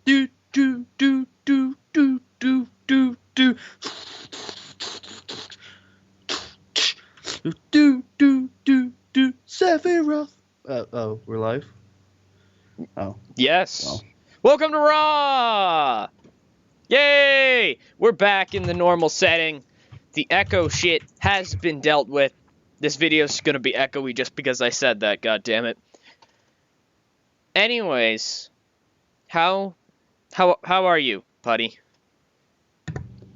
Do do do do do do do do. Do do do do. Sephiroth. Oh, we're live. Oh. Yes. Well. Welcome to Raw! Yay! We're back in the normal setting. The echo shit has been dealt with. This video's gonna be echoey just because I said that, god damn it. Anyways, how are you, Putty?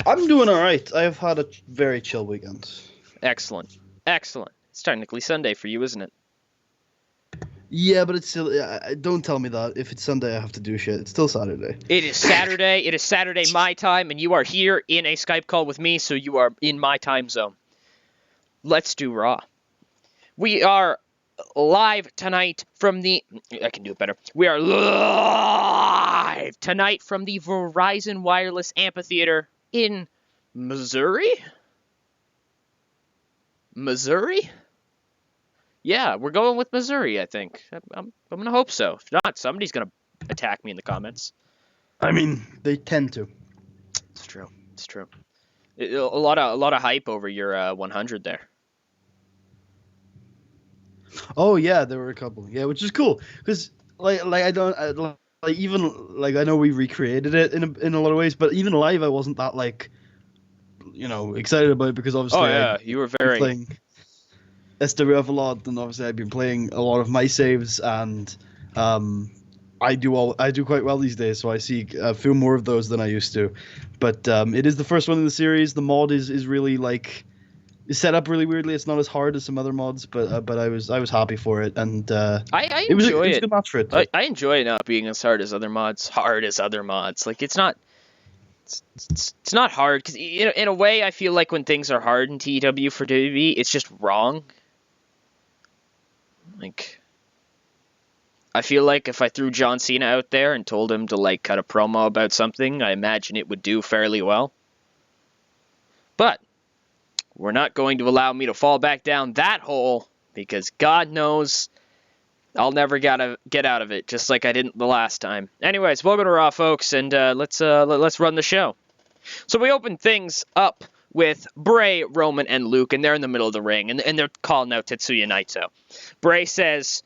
I'm doing alright. I've had a very chill weekend. Excellent. Excellent. It's technically Sunday for you, isn't it? Yeah, but it's still. Don't tell me that. If it's Sunday, I have to do shit. It's still Saturday. It is Saturday. It is Saturday my time, and you are here in a Skype call with me, so you are in my time zone. Let's do Raw. We are live tonight from the... I can do it better. We are live tonight from the Verizon Wireless Amphitheater in Missouri? Missouri? Yeah, we're going with Missouri, I think. I'm going to hope so. If not, somebody's going to attack me in the comments. I mean, they tend to. It's true. It's true. A lot of hype over your 100 there. Oh yeah, there were a couple. Yeah, which is cool because I know we recreated it in a lot of ways, but even live I wasn't that excited about it because obviously You were very playing SWF a lot, and obviously I've been playing a lot of my saves, and I do quite well these days, so I see a few more of those than I used to. But it is the first one in the series. The mod is really it's set up really weirdly. It's not as hard as some other mods, but I was happy for it, and I it was enjoy a good match for it. I enjoy it not being as hard as other mods. Like it's not hard because in a way I feel like when things are hard in TEW for WWE, it's just wrong. Like I feel like if I threw John Cena out there and told him to cut a promo about something, I imagine it would do fairly well. But we're not going to allow me to fall back down that hole because God knows I'll never get out of it, just like I didn't the last time. Anyways, welcome to Raw, folks, and let's run the show. So we open things up with Bray, Roman, and Luke, and they're in the middle of the ring, and they're calling out Tetsuya Naito. Bray says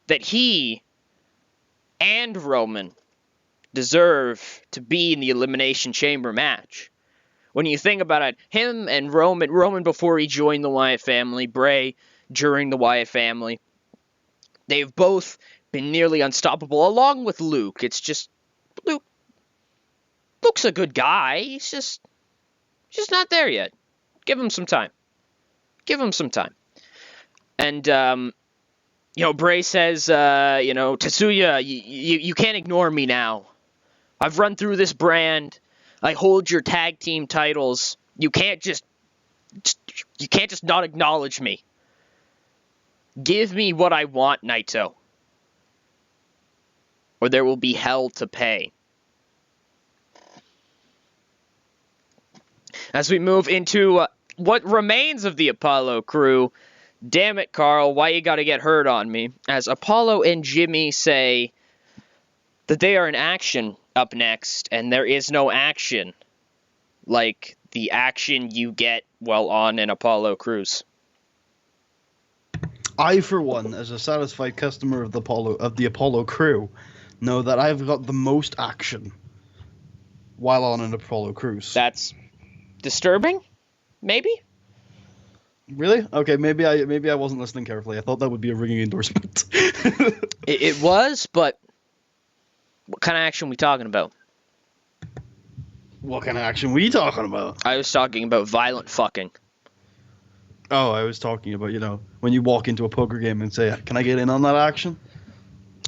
that he and Roman deserve to be in the Elimination Chamber match. When you think about it, him and Roman before he joined the Wyatt family, Bray during the Wyatt family, they've both been nearly unstoppable, along with Luke. It's just, Luke's a good guy. He's just not there yet. Give him some time. And, Bray says, Tetsuya, you can't ignore me now. I've run through this brand. I hold your tag team titles. You can't just not acknowledge me. Give me what I want, Naito. Or there will be hell to pay. As we move into what remains of the Apollo crew, damn it, Carl, why you gotta get hurt on me? As Apollo and Jimmy say that they are in action up next, and there is no action like the action you get while on an Apollo cruise. I, for one, as a satisfied customer of the Apollo crew, know that I've got the most action while on an Apollo cruise. That's disturbing? Maybe? Really? Okay, maybe I wasn't listening carefully. I thought that would be a ringing endorsement. It was, but what kind of action are we talking about? What kind of action were you talking about? I was talking about violent fucking. Oh, I was talking about, when you walk into a poker game and say, "Can I get in on that action?"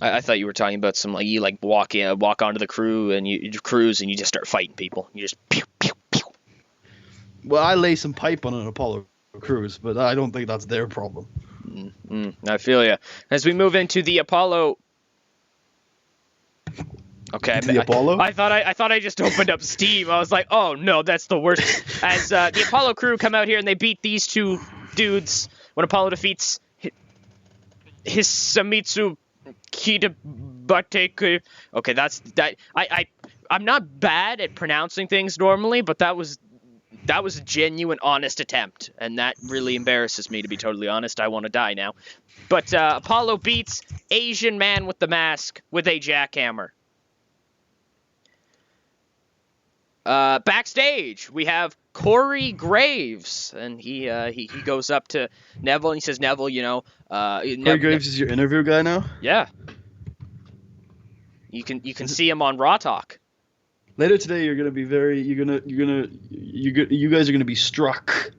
I thought you were talking about some you walk onto the crew and you cruise and you just start fighting people. You just pew pew pew. Well, I lay some pipe on an Apollo cruise, but I don't think that's their problem. I feel you. As we move into the Apollo. Okay, the Apollo? I thought I just opened up Steam. I was like, oh no, that's the worst. As the Apollo crew come out here and they beat these two dudes when Apollo defeats Hisamitsu but take okay. That's that. I'm not bad at pronouncing things normally, but that was a genuine, honest attempt, and that really embarrasses me, to be totally honest. I want to die now. But Apollo beats Asian man with the mask with a jackhammer. Backstage, we have Corey Graves, and he goes up to Neville and he says, Neville, Corey Graves is your interview guy now? Yeah. You can see him on Raw Talk. Later today, you're gonna be you guys are gonna be struck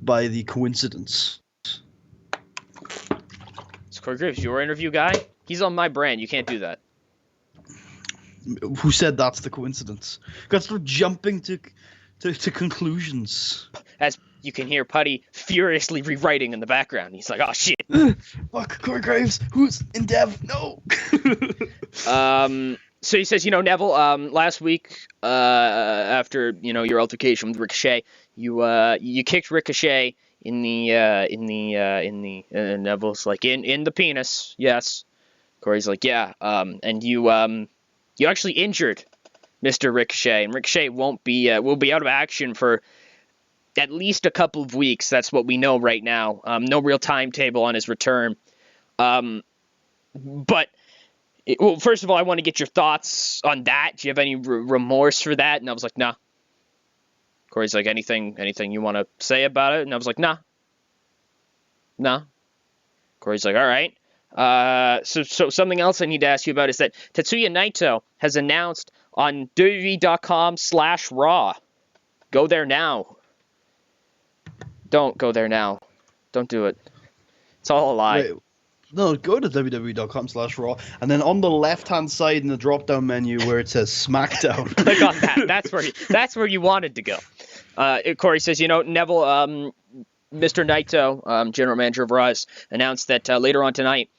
by the coincidence. It's Corey Graves, your interview guy. He's on my brand. You can't do that. Who said that's the coincidence? Got to start jumping to conclusions. As you can hear Putty furiously rewriting in the background. He's like, oh shit. Fuck, Corey Graves. Who's in dev? No. So he says, Neville, last week, after, your altercation with Ricochet, you kicked Ricochet in the Neville's like, in the penis. Yes. Corey's like, yeah. And you actually injured Mr. Ricochet, and Ricochet will be out of action for at least a couple of weeks. That's what we know right now. No real timetable on his return. But first of all, I want to get your thoughts on that. Do you have any remorse for that? And I was like, nah. Corey's like, anything you want to say about it? And I was like, nah. Corey's like, all right. So something else I need to ask you about is that Tetsuya Naito has announced on WWE.com/Raw. Go there now. Don't go there now. Don't do it. It's all a lie. Wait, no, go to WWE.com/Raw, and then on the left-hand side in the drop-down menu where it says SmackDown. Click on that. That's where you wanted to go. Corey says, Neville, Mr. Naito, general manager of Raw, announced that later on tonight,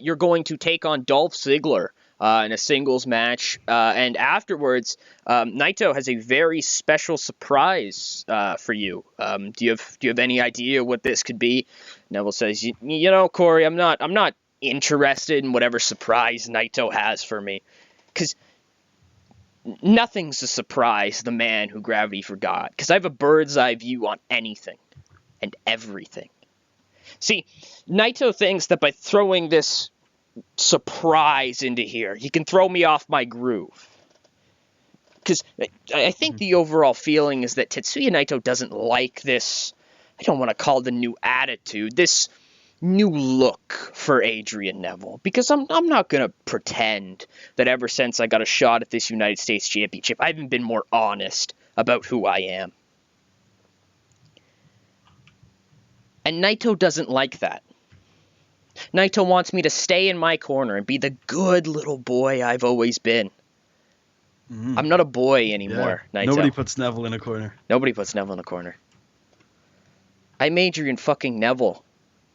you're going to take on Dolph Ziggler in a singles match. And afterwards, Naito has a very special surprise for you. Do you have any idea what this could be? Neville says, Corey, I'm not interested in whatever surprise Naito has for me. Because nothing's a surprise, the man who gravity forgot. Because I have a bird's eye view on anything and everything. See, Naito thinks that by throwing this surprise into here, he can throw me off my groove. Because I think the overall feeling is that Tetsuya Naito doesn't like this, I don't want to call it the new attitude, this new look for Adrian Neville. Because I'm not going to pretend that ever since I got a shot at this United States Championship, I haven't been more honest about who I am. And Naito doesn't like that. Naito wants me to stay in my corner and be the good little boy I've always been. Mm. I'm not a boy anymore, Naito. Nobody puts Neville in a corner. Nobody puts Neville in a corner. I'm Adrian fucking Neville.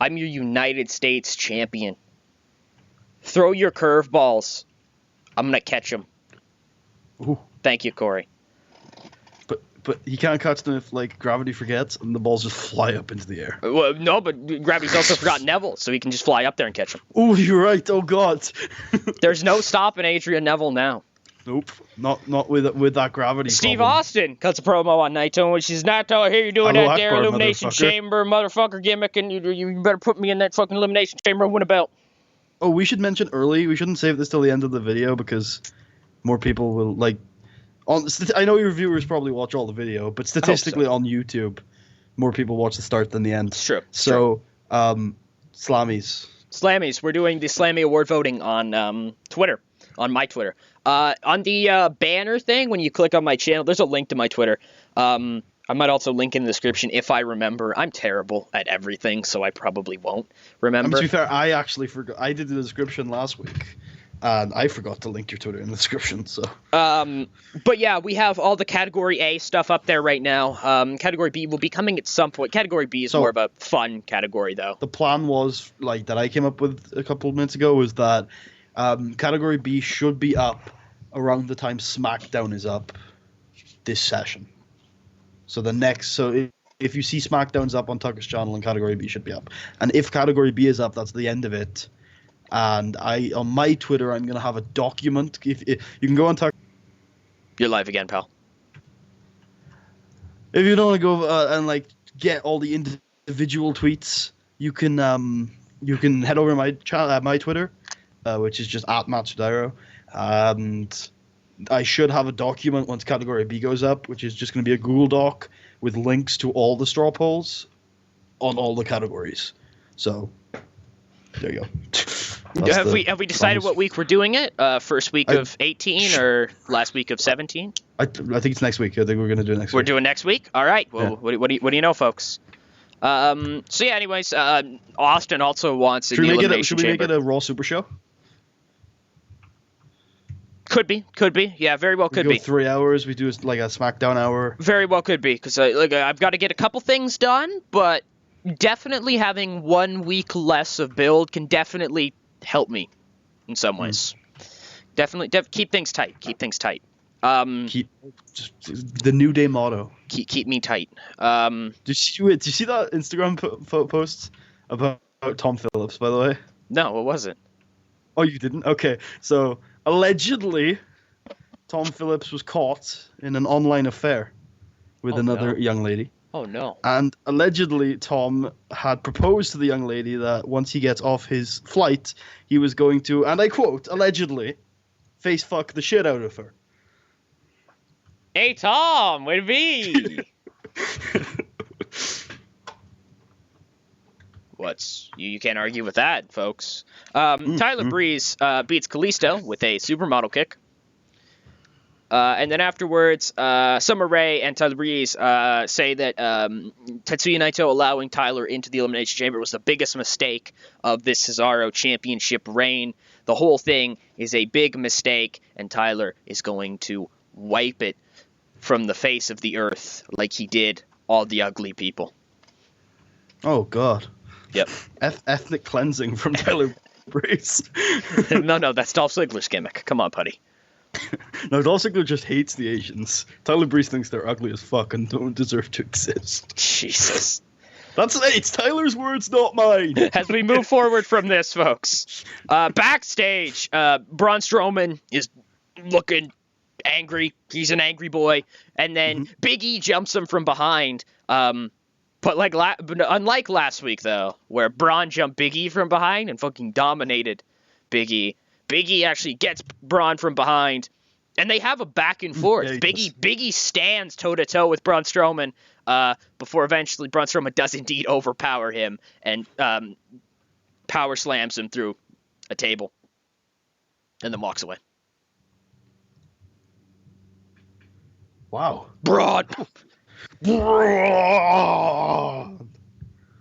I'm your United States champion. Throw your curveballs. I'm going to catch them. Ooh. Thank you, Corey. But he can't catch them if, gravity forgets and the balls just fly up into the air. Well, no, but gravity's also forgot Neville, so he can just fly up there and catch him. Oh, you're right. Oh, God. There's no stopping Adrian Neville now. Nope. Not with that gravity Steve problem. Austin cuts a promo on Naito, which is, Naito, I hear you're doing that there Elimination Chamber motherfucker gimmick, and you better put me in that fucking Elimination Chamber and win a belt. Oh, we should mention early. We shouldn't save this till the end of the video because more people will, I know your viewers probably watch all the video, but statistically on YouTube, more people watch the start than the end. It's true. So, Slammies. Slammies. We're doing the Slammy Award voting on Twitter, on my Twitter. On the banner thing, when you click on my channel, there's a link to my Twitter. I might also link in the description if I remember. I'm terrible at everything, so I probably won't remember. To be fair, I actually forgot. I did the description last week. And I forgot to link your Twitter in the description, so. But yeah, we have all the Category A stuff up there right now. Category B will be coming at some point. Category B is more of a fun category, though. The plan was, that I came up with a couple of minutes ago, was that Category B should be up around the time SmackDown is up this session. So if you see SmackDown's up on Tucker's channel, and Category B should be up. And if Category B is up, that's the end of it. And on my Twitter, I'm going to have a document. If you can go on You're live again, pal. if you don't want to go and like get all the individual tweets, you can head over to my channel, my Twitter, which is just @Matsudairo, and I should have a document once Category B goes up, which is just going to be a Google Doc with links to all the straw polls on all the categories. So there you go. Have we decided what week we're doing it? First week of 18 or last week of 17? I think it's next week. I think we're going to do it next week. We're doing next week? All right. Well, Yeah. what do you know, folks? So yeah, anyways, Austin also wants in Should the we Elimination make Chamber. it a Raw Super Show? Could be. Yeah, very well could We go be. 3 hours. We do like a SmackDown hour. Very well could be, because I've got to get a couple things done, but definitely having 1 week less of build can definitely help me in some ways. Definitely keep things tight. Keep Keep just the New Day motto. Keep me tight. Did you see that Instagram post about Tom Phillips? By the way. No, what was it? Oh, you didn't? Okay, so allegedly, Tom Phillips was caught in an online affair with another young lady. Oh no. And allegedly, Tom had proposed to the young lady that once he gets off his flight, he was going to, and I quote, allegedly, face fuck the shit out of her. Hey Tom, way to be. You can't argue with that, folks. Tyler Breeze beats Kalisto with a supermodel kick. And then afterwards, Summer Rae and Tyler Breeze say that Tetsuya Naito allowing Tyler into the Elimination Chamber was the biggest mistake of this Cesaro Championship reign. The whole thing is a big mistake, and Tyler is going to wipe it from the face of the earth like he did all the ugly people. Oh, God. Yep. Ethnic cleansing from Tyler Breeze. No, that's Dolph Ziggler's gimmick. Come on, buddy. No, Dolph Ziggler just hates the Asians. Tyler Breeze thinks they're ugly as fuck and don't deserve to exist. Jesus. It's Tyler's words, not mine. As we move forward from this, folks, backstage, Braun Strowman is looking angry. He's an angry boy. And then Big E jumps him from behind. But unlike last week, though, where Braun jumped Big E from behind and fucking dominated Big E, Big E actually gets Braun from behind, and they have a back and forth. Yeah, Big E stands toe-to-toe with Braun Strowman before eventually Braun Strowman does indeed overpower him and power slams him through a table and then walks away. Wow. Braun!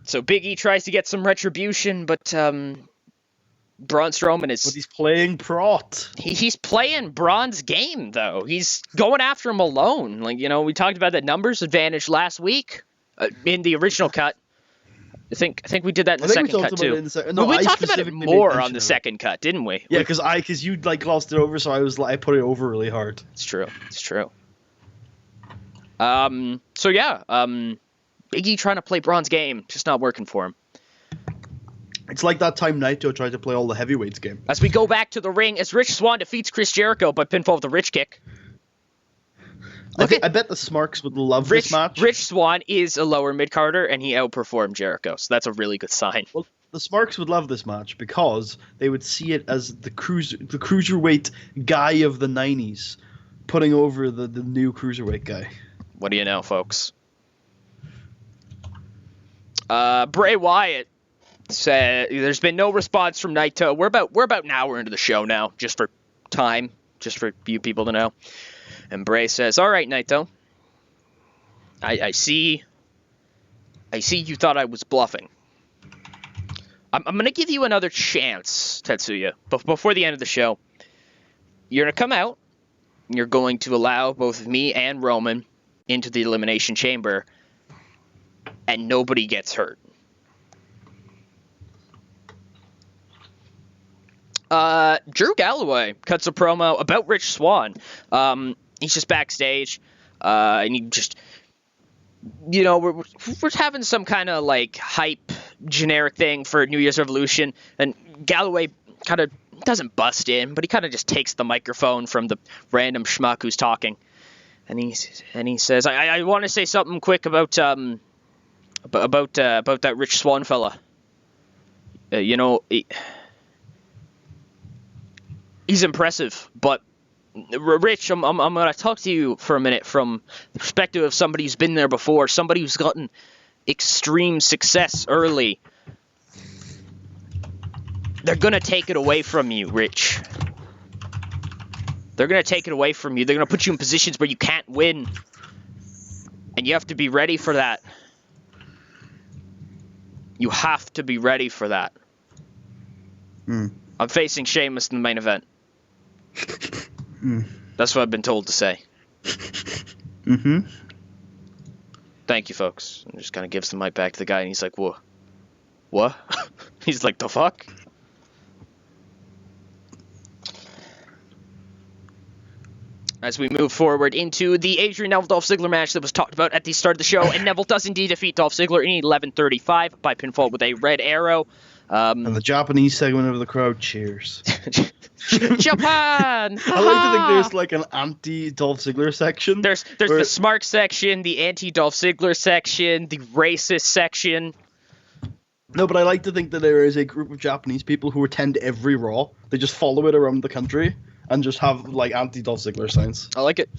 So Big E tries to get some retribution, but Braun Strowman is... But he's playing prot. He's playing Braun's game, though. He's going after him alone. We talked about that numbers advantage last week in the original cut. I think we did that in the second cut, too. We talked about it more on the second cut, didn't we? Yeah, because you glossed it over, so I put it over really hard. It's true. So yeah, Big E trying to play Braun's game, just not working for him. It's like that time Naito tried to play all the heavyweights game. As we go back to the ring, as Rich Swann defeats Chris Jericho by pinfall with a Rich kick. I bet the Smarks would love this match. Rich Swann is a lower mid-carder, and he outperformed Jericho, so that's a really good sign. Well, the Smarks would love this match because they would see it as the cruiserweight guy of the 90s putting over the new cruiserweight guy. What do you know, folks? Bray Wyatt said there's been no response from Naito. We're about an hour into the show now, just for time, just for you people to know. And Bray says, "All right, Naito. I see you thought I was bluffing. I'm going to give you another chance, Tetsuya, before the end of the show. You're going to come out, and you're going to allow both me and Roman into the Elimination Chamber, and nobody gets hurt." Drew Galloway cuts a promo about Rich Swann. He's just backstage, and he just, we're having some kind of hype generic thing for New Year's Revolution, and Galloway kind of doesn't bust in, but he kind of just takes the microphone from the random schmuck who's talking, and he says, "I want to say something quick about that Rich Swann fella. He's impressive, but Rich, I'm gonna talk to you for a minute from the perspective of somebody who's been there before, somebody who's gotten extreme success early. They're gonna take it away from you, Rich. They're gonna take it away from you. They're gonna put you in positions where you can't win, and you have to be ready for that. You have to be ready for that." I'm facing Sheamus in the main event. That's what I've been told to say. Thank you, folks. And just kind of gives the mic back to the guy, and he's like, "Whoa, what?" He's like, "The fuck?" As we move forward into the Adrian Neville-Dolph Ziggler match that was talked about at the start of the show, and Neville does indeed defeat Dolph Ziggler in 11:35 by pinfall with a red arrow. And the Japanese segment of the crowd cheers. Japan! I like to think there's like an anti-Dolph Ziggler section. There's the smart section, the anti-Dolph Ziggler section, the racist section. No, but I like to think that there is a group of Japanese people who attend every Raw. They just follow it around the country and just have like anti-Dolph Ziggler signs. I like it.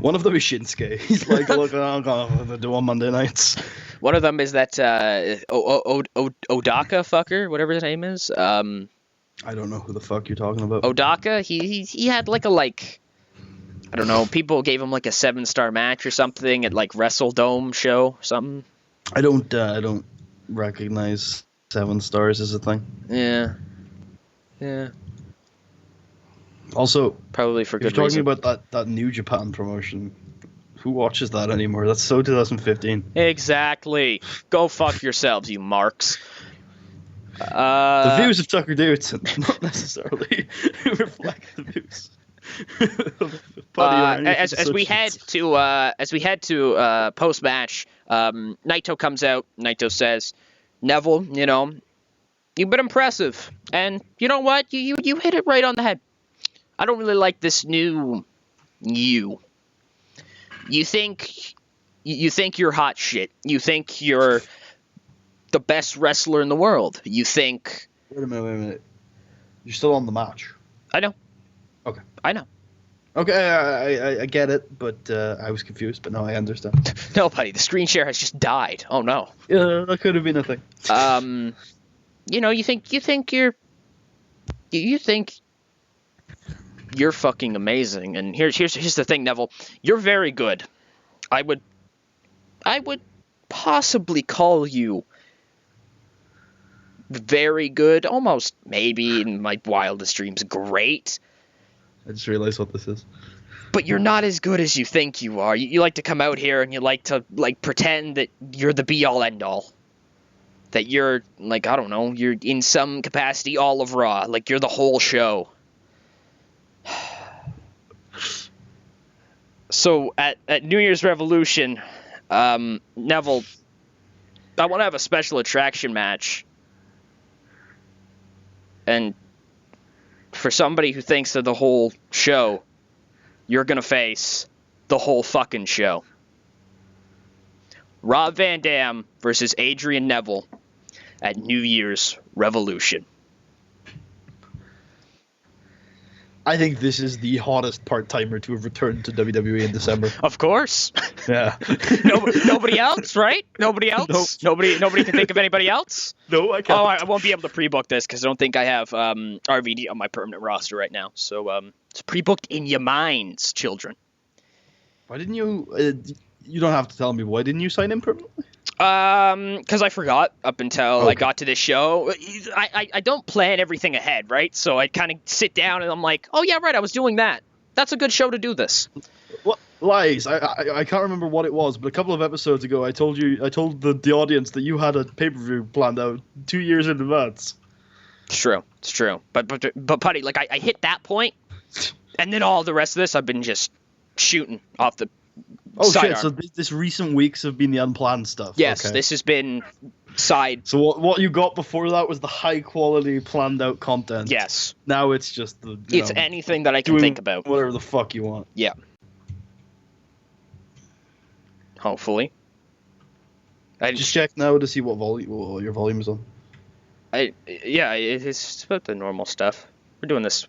One of them is Shinsuke. He's like, "Look, I'm gonna do on Monday nights." One of them is that Odaka fucker, whatever his name is. I don't know who the fuck you're talking about. Odaka, he had like I don't know, people gave him like a 7-star match or something at like Wrestle Dome show or something. I don't recognize 7 stars as a thing. Yeah. Also, probably for good reason. reason. You're talking about that New Japan promotion. Who watches that anymore? That's so 2015. Exactly. Go fuck yourselves, you marks. The views of Tucker Davidson not necessarily reflect the views. As we head to post match, Naito comes out. Naito says, "Neville, you've been impressive, and you know what? You hit it right on the head. I don't really like this new you. You think you're hot shit. You think you're the best wrestler in the world. You think..." Wait a minute. You're still on the match. I know. Okay. I know. Okay, I get it, but I was confused, but now I understand. No, buddy, the screen share has just died. Oh, no. Yeah, that could have been a thing. You think you're fucking amazing, and here's the thing, Neville. You're very good. I would possibly call you very good, almost maybe in my wildest dreams great. I just realized what this is. But you're not as good as you think you are. You like to come out here and you like to pretend that you're the be all end all. That you're I don't know, you're in some capacity all of Raw, like you're the whole show. So at New Year's Revolution, Neville, I want to have a special attraction match. And for somebody who thinks they're the whole show, you're going to face the whole fucking show. Rob Van Dam versus Adrian Neville at New Year's Revolution. I think this is the hottest part-timer to have returned to WWE in December. Of course. Yeah. Nobody else, right? Nobody else? Nope. Nobody can think of anybody else? No, I can't. Oh, I won't be able to pre-book this because I don't think I have RVD on my permanent roster right now. So it's pre-booked in your minds, children. Why didn't you... you don't have to tell me. Why didn't you sign in permanently? Because I forgot up until I got to this show. I don't plan everything ahead, right? So I kind of sit down and I'm like, oh yeah, right, I was doing that. That's a good show to do this. What lies? I can't remember what it was, but a couple of episodes ago, I told the audience that you had a pay-per-view planned out 2 years in advance. It's true. But Putty, I hit that point, and then all the rest of this I've been just shooting off the Oh sidearm. shit! So this recent weeks have been the unplanned stuff. Yes, okay. this has been side. So what you got before that was the high quality planned out content. Yes. Now it's just the It's anything that I can doing think about. whatever the fuck you want. Yeah. Hopefully. I Just check now to see what your volume is on. It's about the normal stuff. We're doing this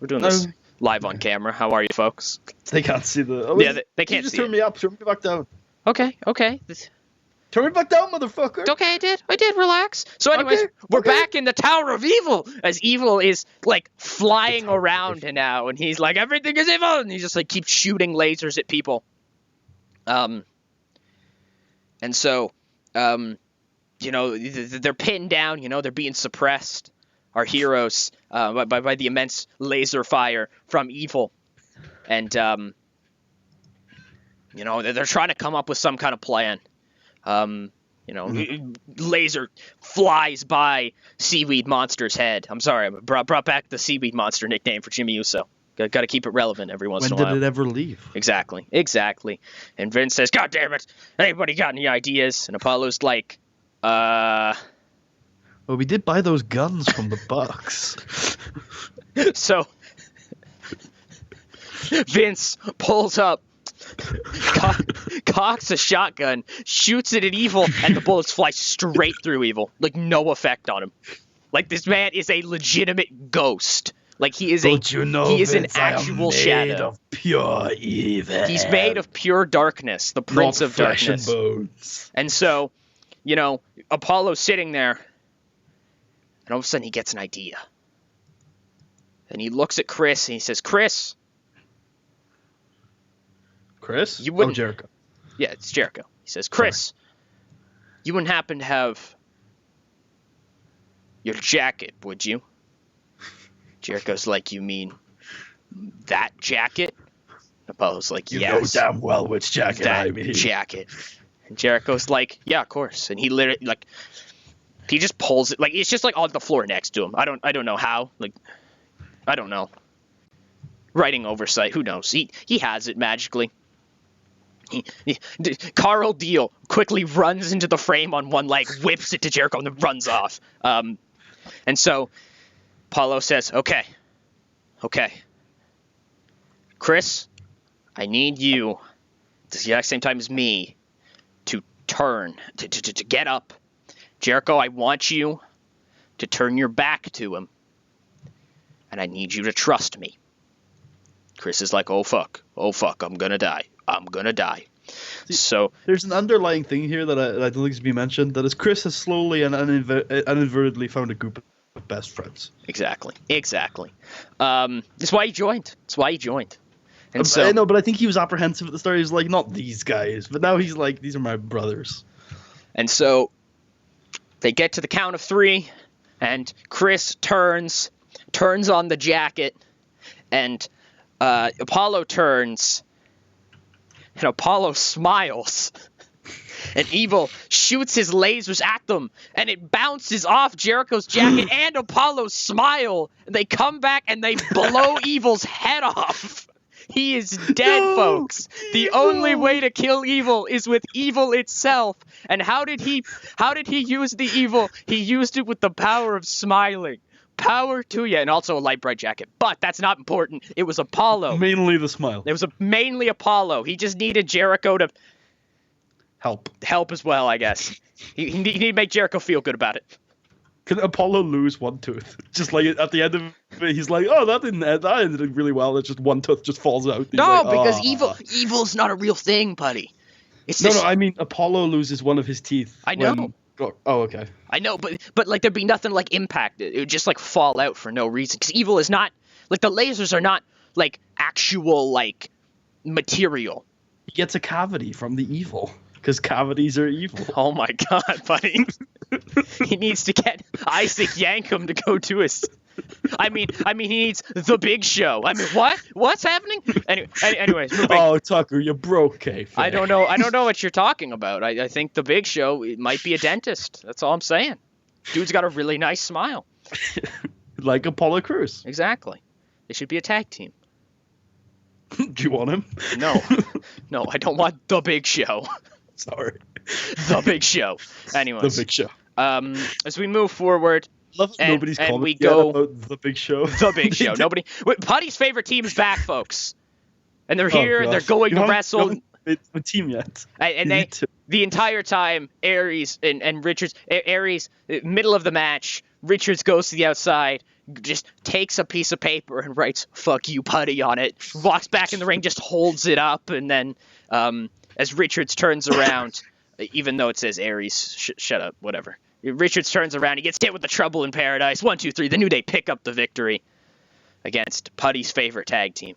live on camera. How are you, folks? They can't see the. Oh, Yeah, they can't just see turn me up. Turn me back down. Okay. Turn me back down, motherfucker. Okay, I did. Relax. So, anyways, we're back in the Tower of Evil, as Evil is like flying around now, and he's like, everything is evil, and he just like keeps shooting lasers at people. And so, they're pinned down. They're being suppressed. Our heroes by the immense laser fire from Evil, and they're trying to come up with some kind of plan. Laser flies by Seaweed Monster's head. I'm sorry, I brought back the Seaweed Monster nickname for Jimmy Uso. Got to keep it relevant every once in a while. When did it ever leave? Exactly. And Vince says, "God damn it! Anybody got any ideas?" And Apollo's like, Well, we did buy those guns from the Bucks. So Vince pulls up, cocks a shotgun, shoots it at Evil, and the bullets fly straight through Evil. Like, no effect on him. Like, this man is a legitimate ghost. Like, he is he is Vince, an actual shadow. Of pure evil. He's made of pure darkness, the Prince of flesh Darkness. And bones. And so, Apollo's sitting there, and all of a sudden he gets an idea. And he looks at Chris, and he says, Chris, you wouldn't... Jericho. Yeah, it's Jericho. He says, Chris, you wouldn't happen to have your jacket, would you? Jericho's like, you mean that jacket? Apollo's like, yes. You know damn well which jacket I mean. That jacket. And Jericho's like, yeah, of course. And he literally, like, he just pulls it. Like, it's just, like, on the floor next to him. I don't know how. Like, I don't know. Writing oversight. Who knows? He has it magically. Carl Deal quickly runs into the frame on one leg, whips it to Jericho, and then runs off. And so Apollo says, okay. Chris, I need you, at the exact same time as me, to turn, to get up. Jericho, I want you to turn your back to him. And I need you to trust me. Chris is like, oh fuck, I'm gonna die. See, so there's an underlying thing here that I don't think is to be mentioned, that is Chris has slowly and inadvertently found a group of best friends. Exactly. That's why he joined. And so, I know, but I think he was apprehensive at the start. He was like, not these guys. But now he's like, these are my brothers. And so they get to the count of 3, and Chris turns on the jacket, and Apollo turns, and Apollo smiles. And Evil shoots his lasers at them, and it bounces off Jericho's jacket and Apollo's smile. And they come back and they blow Evil's head off. He is dead, folks. The only way to kill Evil is with Evil itself. And how did he use the Evil? He used it with the power of smiling. Power to you, and also a light bright jacket. But that's not important. It was Apollo. Mainly the smile. It was mainly Apollo. He just needed Jericho to help as well, I guess. He needed to make Jericho feel good about it. Can Apollo lose one tooth? Just like at the end of it, he's like, "Oh, that ended really well." It's just one tooth just falls out. He's no, like, because evil's not a real thing, buddy. No, I mean Apollo loses one of his teeth. I know. Oh, okay. I know, but like there'd be nothing like impacted. It would just like fall out for no reason. Because Evil is not like the lasers are not like actual like material. He gets a cavity from the Evil. Because cavities are evil. Oh my god, buddy. He needs to get Isaac Yankum to go to his... I mean, he needs the Big Show. I mean, what? What's happening? Anyways, moving. Oh, Tucker, you broke kayfabe. I don't know what you're talking about. I think the Big Show might be a dentist. That's all I'm saying. Dude's got a really nice smile. Like Apollo Crews. Exactly. They should be a tag team. Do you want him? No. No, I don't want the Big Show. Sorry. The Big Show. Anyways. The Big Show. As we move forward, Love and nobody's we yet go about the Big Show. the Big Show. Nobody. Putty's favorite team is back, folks, and they're here and they're going to wrestle. It's a team yet. And they, the entire time, Aries and Richards, Aries, middle of the match, Richards goes to the outside, just takes a piece of paper and writes "fuck you, Putty" on it. Walks back in the ring, just holds it up, and then as Richards turns around, even though it says Aries, shut up, whatever. Richards turns around, he gets hit with the Trouble in Paradise. 1, 2, 3. The New Day pick up the victory against Putty's favorite tag team,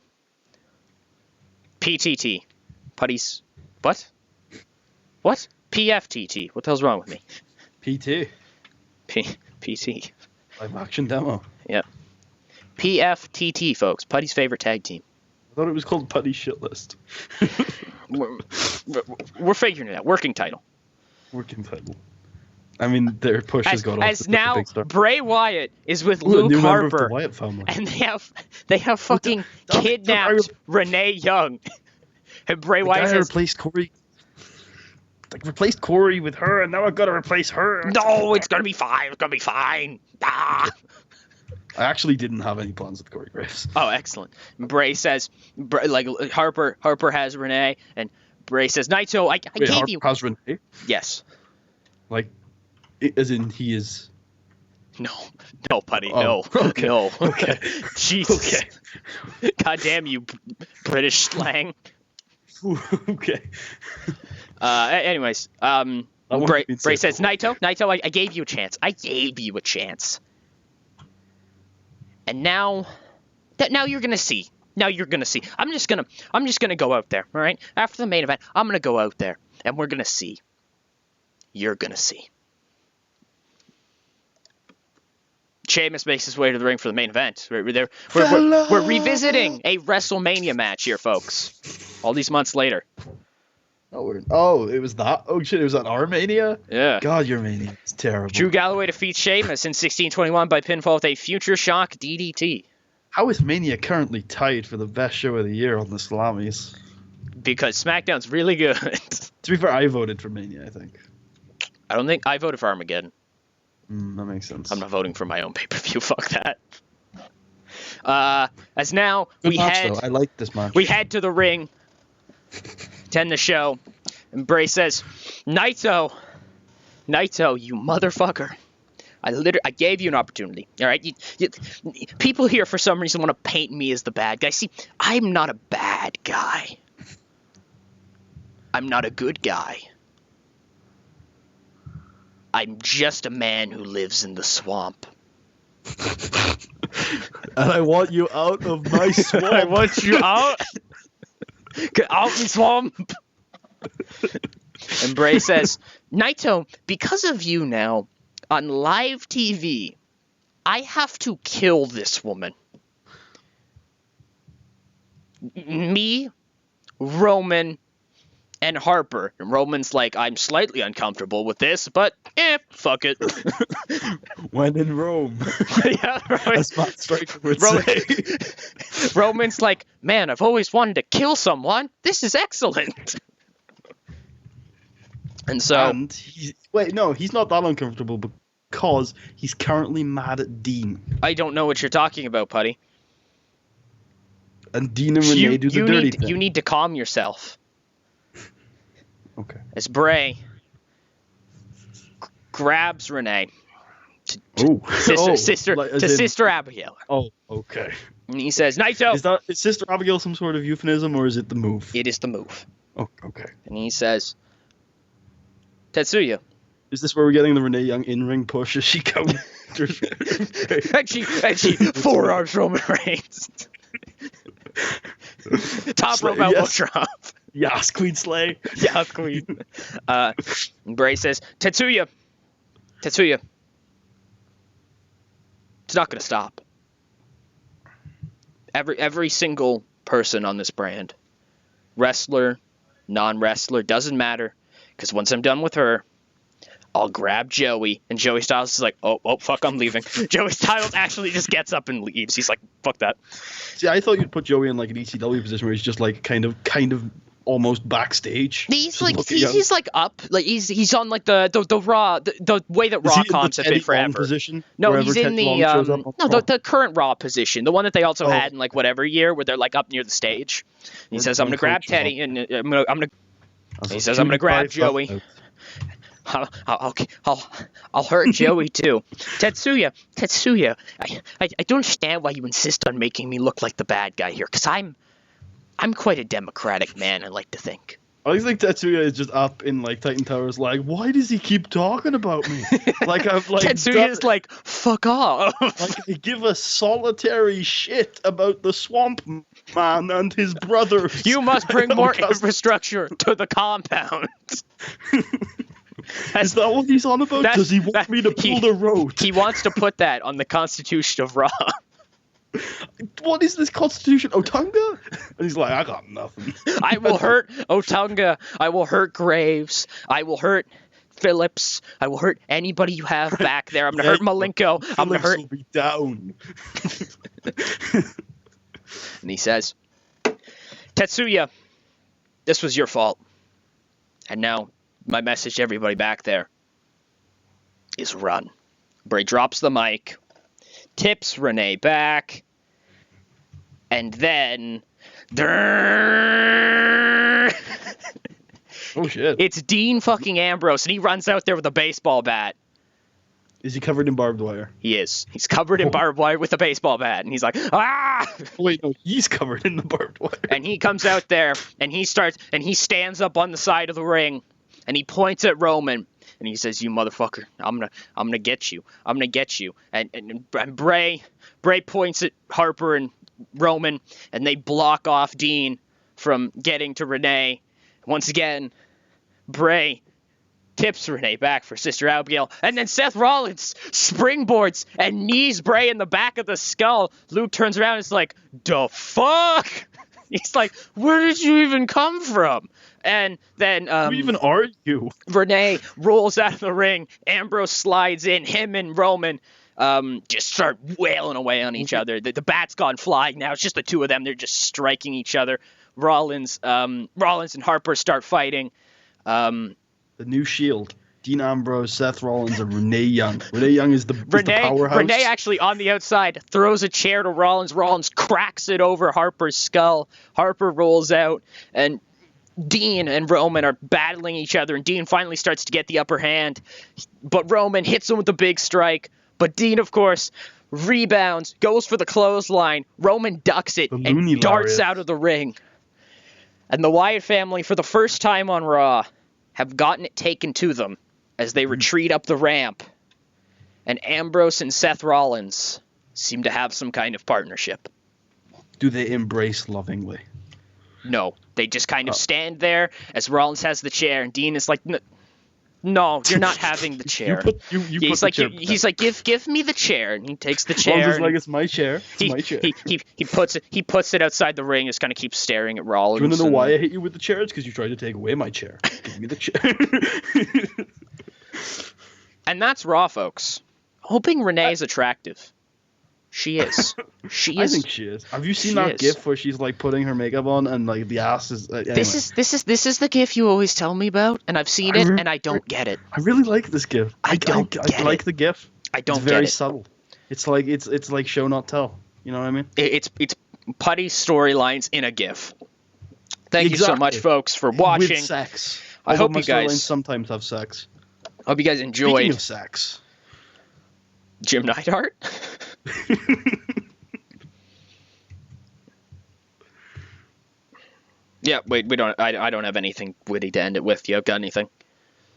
PTT. Putty's what? What? PFTT. What the hell's wrong with me? PT. PT. Live action demo. Yep. PFTT, folks. Putty's favorite tag team. I thought it was called Putty Shit List. We're figuring it out. Working title. Working title. I mean, their push has got off. As now, Bray Wyatt is with Ooh, Luke new member Harper, of the Wyatt family. and they have fucking kidnapped Renee Young. And Bray Wyatt says, replaced Corey. Like, replaced Corey with her, and now I've got to replace her. "No, it's gonna be fine. It's gonna be fine." Ah. I actually didn't have any plans with Corey Graves. Oh, excellent. Bray says, like, Harper has Renee, and Bray says, "Naito, I gave Harper you." Has Renee? Yes. Like, as in he is. No, Putty, no, okay. no. Okay. Jesus. Okay. God damn you, British slang. Okay. Anyways, Bray says, Naito, I gave you a chance. I gave you a chance. And now you're gonna see. Now you're gonna see. I'm just gonna go out there. All right. After the main event, I'm gonna go out there, and we're gonna see. You're gonna see. Sheamus makes his way to the ring for the main event. We're revisiting a WrestleMania match here, folks. All these months later. Oh, it was that? Oh, shit, it was at our Mania? Yeah. God, your Mania is terrible. Drew Galloway defeats Sheamus in 1621 by pinfall with a Future Shock DDT. How is Mania currently tied for the best show of the year on the Salamis? Because SmackDown's really good. To be fair, I voted for Mania, I think. I don't think I voted for Armageddon. That makes sense. I'm not voting for my own pay-per-view. Fuck that. As now Good match, though. I like this match. We head to the ring to end the show. And Bray says, Naito, you motherfucker. I gave you an opportunity. All right, people here for some reason want to paint me as the bad guy. See, I'm not a bad guy. I'm not a good guy. I'm just a man who lives in the swamp. And I want you out of my swamp. I want you out. Get out the swamp. And Bray says, Naito, because of you now, on live TV, I have to kill this woman. Me, Roman, and Harper. And Roman's like, I'm slightly uncomfortable with this, but fuck it. When in Rome. Yeah, right. As Matt Striker would say. Roman's like, man, I've always wanted to kill someone. This is excellent. And so... he's not that uncomfortable because he's currently mad at Dean. I don't know what you're talking about, Putty. And Dean and Renee do the dirty thing. You need to calm yourself. Okay. As Bray grabs Renee Sister Abigail. Oh, okay. And he says, Naito. Is Sister Abigail some sort of euphemism, or is it the move? It is the move. Oh, okay. And he says, Tetsuya. Is this where we're getting the Renee Young in-ring push as she counters? and she forearms Roman Reigns. Top rope elbow drop. Yes, Queen Slay. Yes, Queen. Bray says, Tetsuya. It's not going to stop. Every single person on this brand, wrestler, non-wrestler, doesn't matter. Because once I'm done with her, I'll grab Joey. And Joey Styles is like, oh, fuck, I'm leaving. Joey Styles actually just gets up and leaves. He's like, fuck that. See, I thought you'd put Joey in like an ECW position where he's just like kind of almost backstage. He's just like looking out. he's like up, like he's on like the Raw, the way that Is he Raw in the comps have Teddy been forever. Long position? No, Wherever he's in Teddy the Long shows up on Raw? the current Raw position, the one that they also Oh. had in like whatever year where they're like up near the stage. He says, "I'm gonna grab Teddy," and I'm gonna. He says, "I'm gonna grab Joey. I'll hurt Joey too." Tetsuya, I don't understand why you insist on making me look like the bad guy here, because I'm quite a democratic man, I like to think. I think Tetsuya is just up in like Titan Towers, like, why does he keep talking about me? Like I've like Tetsuya's like, fuck off. like I give a solitary shit about the Swamp Man and his brothers. You must bring more infrastructure to the compound. Is that what he's on about? Does he want me to build a road? He wants to put that on the Constitution of Raw. What is this Constitution? Otunga? And he's like, I got nothing. I will hurt Otunga. I will hurt Graves. I will hurt Phillips. I will hurt anybody you have back there. I'm going to hurt Malenko. I'm going to hurt... will be down. And he says, Tetsuya, this was your fault. And now my message to everybody back there is run. Bray drops the mic, tips Renee back, and then... Oh, shit. It's Dean fucking Ambrose, and he runs out there with a baseball bat. Is he covered in barbed wire? He is. He's covered in barbed wire with a baseball bat, and he's like, ah! Wait, no, he's covered in the barbed wire. And he comes out there, and he stands up on the side of the ring, and he points at Roman, and he says, "You motherfucker, I'm gonna get you. I'm gonna get you." And Bray points at Harper and Roman, and they block off Dean from getting to Renee. Once again, Bray tips Renee back for Sister Abigail, and then Seth Rollins springboards and knees Bray in the back of the skull. Luke turns around and is like, "The fuck?" He's like, "Where did you even come from?" And then Who even are you? Renee rolls out of the ring. Ambrose slides in. Him and Roman just start wailing away on each other. The bat's gone flying now. It's just the two of them. They're just striking each other. Rollins and Harper start fighting. The new Shield. Dean Ambrose, Seth Rollins, and Renee Young. Renee Young is the powerhouse. Renee actually on the outside throws a chair to Rollins. Rollins cracks it over Harper's skull. Harper rolls out, and Dean and Roman are battling each other, and Dean finally starts to get the upper hand, but Roman hits him with the big strike. But Dean, of course, rebounds, goes for the clothesline. Roman ducks it and darts out of the ring. And the Wyatt family, for the first time on Raw, have gotten it taken to them as they retreat up the ramp. And Ambrose and Seth Rollins seem to have some kind of partnership. Do they embrace lovingly? No, they just kind of stand there as Rollins has the chair, and Dean is like, "No, you're not having the chair." He's like, "Give me the chair," and he takes the chair. Rollins is like, "It's my chair. It's my chair." He puts it outside the ring. Just kind of keeps staring at Rollins. Do you want to know why I hit you with the chair? It's because you tried to take away my chair. Give me the chair. And that's Raw, folks. Hoping Renee is attractive. She is. She is. I think she is. Have you seen that GIF where she's like putting her makeup on and like the ass is? Anyway. This is the GIF you always tell me about, and I've seen it, and I don't get it. I really like this GIF. I like the GIF. I don't it's get very it. subtle. It's like show not tell. You know what I mean? It's Putty storylines in a GIF. Thank you so much, folks, for watching. With sex. I hope you guys sometimes have sex. Hope you guys enjoyed. Speaking of sex, Jim Neidhart. Yeah, wait, we don't. I don't have anything witty to end it with. You got anything?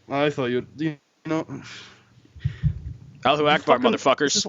I thought you know. Allahu Akbar, motherfuckers.